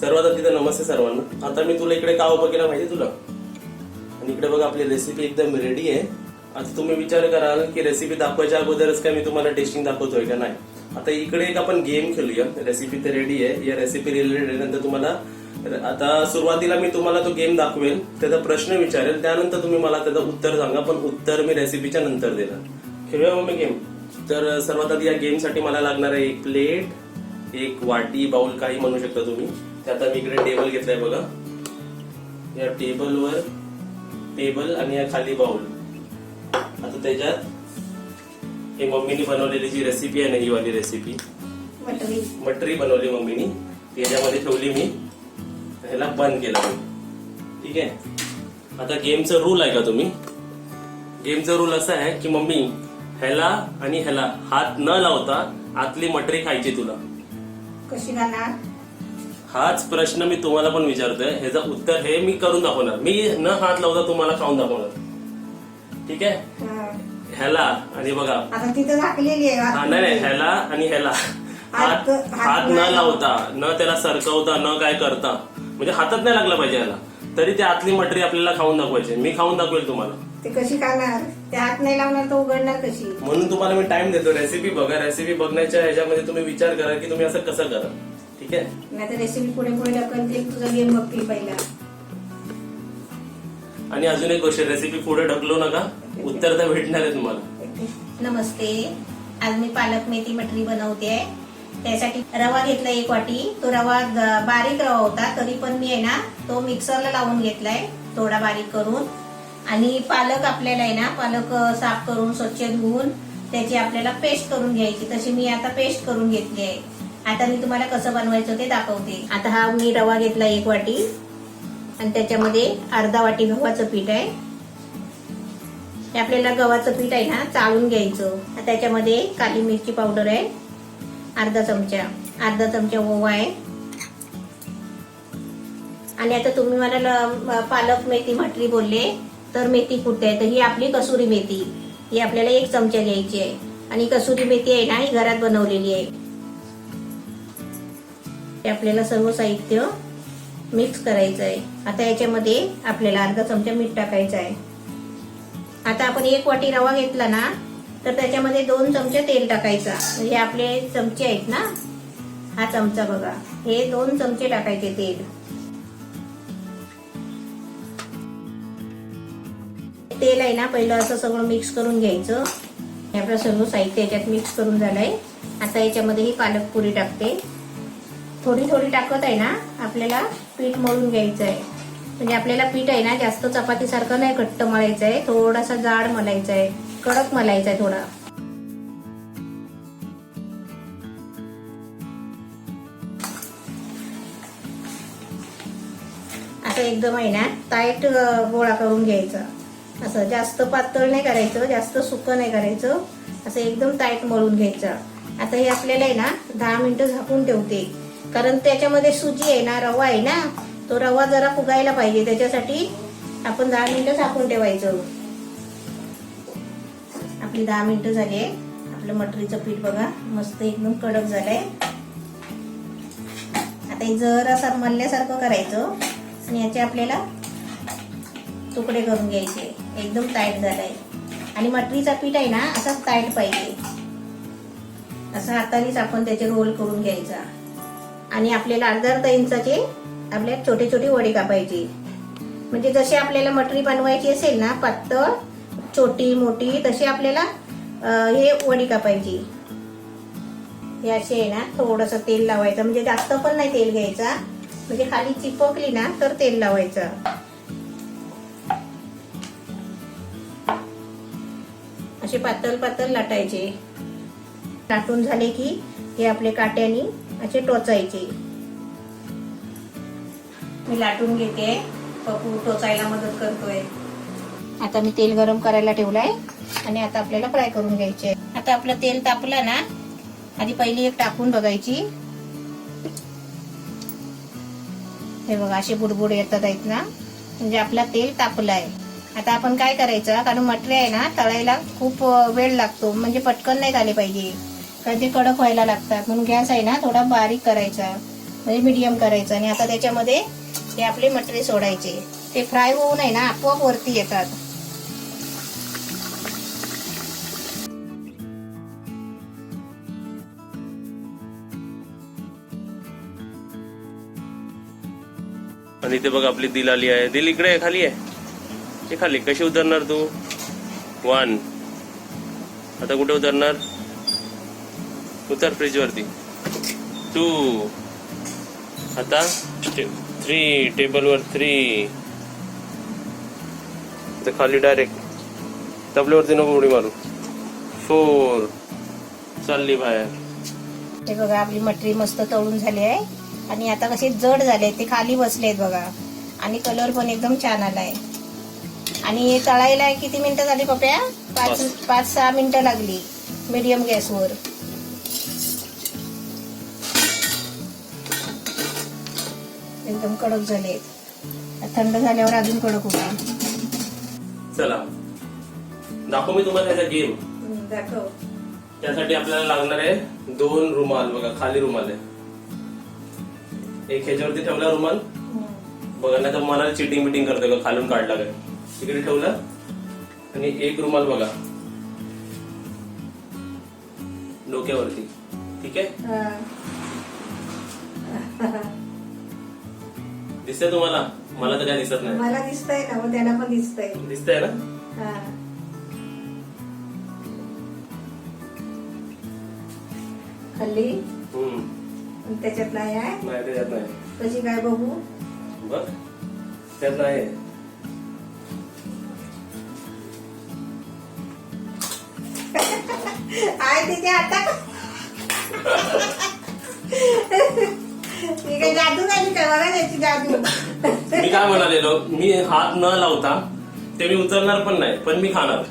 सर्वात आधी तर नमस्ते सर्वांना. आता मी तुला इकडे का उभं केलं माहिती तुला? आणि इकडे बघा आपली रेसिपी एकदम रेडी आहे. आता तुम्ही विचार कराल की रेसिपी दाखवायच्या अगोदरच काय मी तुम्हाला टेस्टिंग दाखवतोय का? नाही. आता इकडे एक आपण गेम खेळूया. रेसिपी तर रेडी आहे. या रेसिपी रिलेटेड नंतर तुम्हाला आता सुरुवातीला मी तुम्हाला तो गेम दाखवेल, त्याचा प्रश्न विचारेल, त्यानंतर तुम्ही मला त्याचं उत्तर सांगा, पण उत्तर मी रेसिपीच्या नंतर देणार. खेळूया मग मी गेम. तर सर्वात आधी या गेमसाठी मला लागणार आहे एक प्लेट, एक वाटी, बाउल काही म्हणू शकता तुम्ही. ते आता मी इकडे टेबल घेतलाय बघा. या टेबलवर टेबल आणि या खाली बाउल. आता त्याच्यात हे मम्मीनी बनवलेली जी रेसिपी आहे ना, ही वाली रेसिपी मटरी बनवली मम्मीनी, त्याच्यामध्ये ठेवली मी. ह्याला बंद केलं मी. ठीक आहे. आता गेमचं रूल आहे का तुम्ही? गेमचा रूल असा आहे की मम्मी ह्याला आणि ह्याला हात न लावता आतली मटरी खायची तुला. कशी खाणार? हाच प्रश्न मी तुम्हाला पण विचारतोय. ह्याचं उत्तर हे मी करून दाखवणार. मी न हात लावता तुम्हाला खाऊन दाखवणार. ठीक आहे. ह्याला आणि बघा आता तिथं दाखलेली आहे. नाही, ह्याला आणि ह्याला हात न लावता, न त्याला सरकवता, न काय करता, म्हणजे हातात नाही लागला पाहिजे ह्याला, तरी ते आतली मटरी आपल्याला खाऊन दाखवायची. मी खाऊन दाखवेल तुम्हाला. ते कशी खाणार? ते हात नाही लावणार तर उघडणार कशी? म्हणून तुम्हाला मी टाइम देतो. रेसिपी बघा. रेसिपी बघण्याच्या ह्याच्यामध्ये तुम्ही विचार करा की तुम्ही असं कसं करा. ठीक आहे. नाही तर रेसिपी पुढे पुढे ढकलते, तुझा गेम बघतील पहिला. आणि अजून एक गोष्ट, रेसिपी पुढे ढकलू नका, उत्तर तर भेटणार आहे तुम्हाला. नमस्ते. आज मी पालक मेथी मटरी बनवते. त्यासाठी रवा घेतला 1 वाटी. तो रवा बारीक रवा होता, तरी पण मी आहे ना तो मिक्सरला लावून घेतलाय थोडा बारीक करून. आणि पालक आपल्याला आहे ना, पालक साफ करून स्वच्छ धुवून त्याची आपल्याला पेस्ट करून घ्यायची. तशी मी आता पेस्ट करून घेतली आहे. आता मी तुम्हाला कसं बनवायचं ते दाखवते. आता हा मी रवा घेतला 1 वाटी आणि त्याच्यामध्ये अर्धा वाटी गव्हाचं पीठ आहे. हे आपल्याला गव्हाचं पीठ आहे ना चाळून घ्यायचं. त्याच्यामध्ये काली मिरची पावडर आहे अर्धा चमचा ओवा आहे. आणि आता तुम्ही मला पालक मेथी मटरी बोलले, तर मेथी कुठे आहे? तर ही आपली कसुरी मेथी, ही आपल्याला 1 चमचा घ्यायची आहे. आणि कसुरी मेथी आहे ना, ही घरात बनवलेली आहे. हे आपल्याला सर्व साहित्य मिक्स करायचं आहे. आता याच्यामध्ये आपल्याला अर्धा चमचा मीठ टाकायचं आहे. आता आपण 1 वाटी रवा घेतला ना, तर त्याच्यामध्ये 2 चमचे तेल टाकायचा. म्हणजे आपले चमचे आहेत ना, हा चमचा बघा, हे 2 चमचे टाकायचे तेल. तेल आहे ना पहिलं असं सगळं मिक्स करून घ्यायचं. हे आपलं सर्व साहित्य याच्यात मिक्स करून झालंय. आता याच्यामध्ये ही पालक पुरी टाकते. थोडी थोडी टाकत आहे ना, आपल्याला पीठ मळून घ्यायचं आहे. म्हणजे आपल्याला पीठ आहे ना जास्त चपातीसारखं नाही घट्ट मळायचं आहे, थोडासा जाड मळायचा आहे, कडक मळायचा आहे थोडा. असं एकदम आहे ना टाईट गोळा करून घ्यायचा. असं जास्त पातळ नाही करायचं, जास्त सुकं नाही करायचं, असं एकदम टाईट मळून घ्यायचं. आता हे आपल्याला आहे ना 10 मिनिटं झाकून ठेवते, कारण त्याच्यामध्ये सुजी आहे ना, रवा आहे ना, तो रवा जरा फुगायला पाहिजे, त्याच्यासाठी आपण 10 मिनिटं झाकून ठेवायचं. आपली 10 मिनिटं झाली आहे. आपलं मटरीचं पीठ बघा मस्त एकदम कडक झालंय. आता हे जर असं मळल्यासारखं करायचं आणि याचे आपल्याला तुकडे करून घ्यायचे. एकदम टाईट झालाय. आणि मटरीचा पीठ आहे ना असा टाईट पाहिजे. असं हातानेच आपण त्याचे रोल करून घ्यायचा. आणि आपल्याला अर्धा इंचाचे आपल्याला छोटे छोटे वडे कापायचे. म्हणजे जशी आपल्याला मटरी बनवायची असेल ना, पातळ, छोटी, मोठी, तशी आपल्याला हे वडी कापायची. हे असे आहे ना थोडंसं तेल लावायचं. म्हणजे जास्त पण नाही तेल घ्यायचा, म्हणजे खाली चिपकली ना तर तेल लावायचं. असे पातळ पातळ लाटायचे. लाटून झाले की हे आपले काट्याने असे टोचायचे. मी लाटून घेते, पप्पू टोचायला मदत करतोय. आता मी तेल गरम करायला ठेवलाय आणि आता आपल्याला फ्राय करून घ्यायचे. आता आपलं तेल तापलं ना, आधी पहिली एक टाकून बघायची. हे बघा असे बुडबुड येतात आहेत ना, म्हणजे आपला तेल तापलाय. आता आपण काय करायचं, कारण मटरी आहे ना तळायला खूप वेळ लागतो, म्हणजे पटकन नाही झाले पाहिजे, कारण ते कडक व्हायला लागतात. म्हणून गॅस आहे ना थोडा बारीक करायचा. म्हणजे मीडियम करायचं. आणि आता त्याच्यामध्ये हे आपले मटरी सोडायचे. ते फ्राय होऊन आहे ना आपोआप वरती येतात. आणि इथे बघ आपली दिल आली आहे. दिल इकडे आहे, खाली आहे. हे खाली कशी उतरणार तू? 1. आता कुठे उतरणार? उतर फ्रीज वरती. 2. आता 3. टेबल वर 3. खाली डायरेक्ट तबल्यावरती नको उडी मारू. 4. चालली बाहेर. ते बघा आपली मटरी मस्त तळून झाली आहे. आणि आता कसे जड झाले ते खाली बसलेत बघा. आणि कलर पण एकदम छान आलाय. आणि तळायला किती मिनिटं झाली पप्या? 5-6 मिनिटं लागली मीडियम गॅसवर. एकदम कडक झाले. थंड झाल्यावर अजून कडक होईल. चला दाखव मी तुम्हाला त्याचा गेम. दाखव. त्यासाठी आपल्याला लागणार आहे 2 रुमाल. बघा खाली रुमाल आहे. एक ह्याच्यावरती ठेवला रुमाल. बघा नाही तर मला चिटिंग बिटिंग करतोय का खालून काढला काय. तिकडे ठेवला. आणि एक रुमाल बघा डोक्यावरती. ठीक आहे. दिसतंय तुम्हाला? मला तर काय दिसत नाही. मला दिसतंय ना, मग त्याला पण दिसतंय. दिसतंय ना? खाली त्याच्यात नाही आहे. नाही त्याच्यात नाही. कशी काय बघू? बघ त्यात नाही. आहे तिथे आता. ती काय जादू झाली काय? बघा त्याची जादू. मी काय म्हणालेलो, मी हात न लावता ते मी उचलणार पण नाही, पण मी खाणार.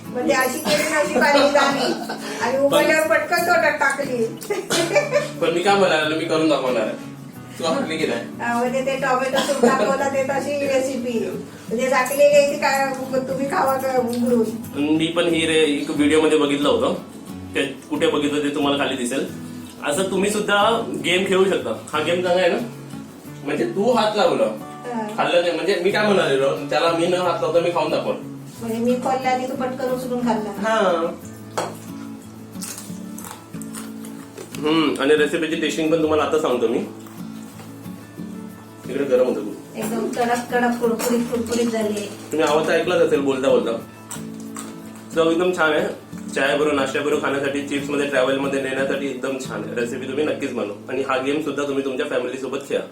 म्हणजे अशी केली ना अशी पाणी झाली आणि उघडल्यावर पटकन तोटात टाकली. पण मी काय म्हणाले, मी करून दाखवणार आहे. तू आपली की नाही? म्हणजे ते टोमॅटो सूप दाखवला ते तशी रेसिपी म्हणजे टाकलेली आहे ती काय तुम्ही खावा का उघडून. मी पण ही एक व्हिडिओ मध्ये बघितलं होतं. ते कुठे बघितलं ते तुम्हाला खाली दिसेल. असं तुम्ही सुद्धा गेम खेळू शकता. हा गेम चांगला आहे ना. म्हणजे तू हात लावलं खाल्लं नाही. म्हणजे मी काय म्हणालेलो, त्याला मी न हात लावता मी खाऊन दाखवलं. म्हणजे मी खोलला आणि तू पटकन उचलून खाल्ला. हा. आणि रेसिपीची टेस्टिंग पण तुम्हाला आता सांगतो मी. इकडे गरम होतं खूप. एकदम कडक कडक कुरकुरीत झाले. तुम्ही आवाज ऐकलाच असेल बोलता बोलता. चव एकदम छान आहे. चाय बरोबर नाश्त्या बरोबर खाण्यासाठी, चिप्स मध्ये ट्रॅव्हल मध्ये नेण्यासाठी एकदम छान आहे. रेसिपी तुम्ही नक्कीच बनवा. आणि हा गेम सुद्धा तुम्ही तुमच्या फॅमिली सोबत खेळा.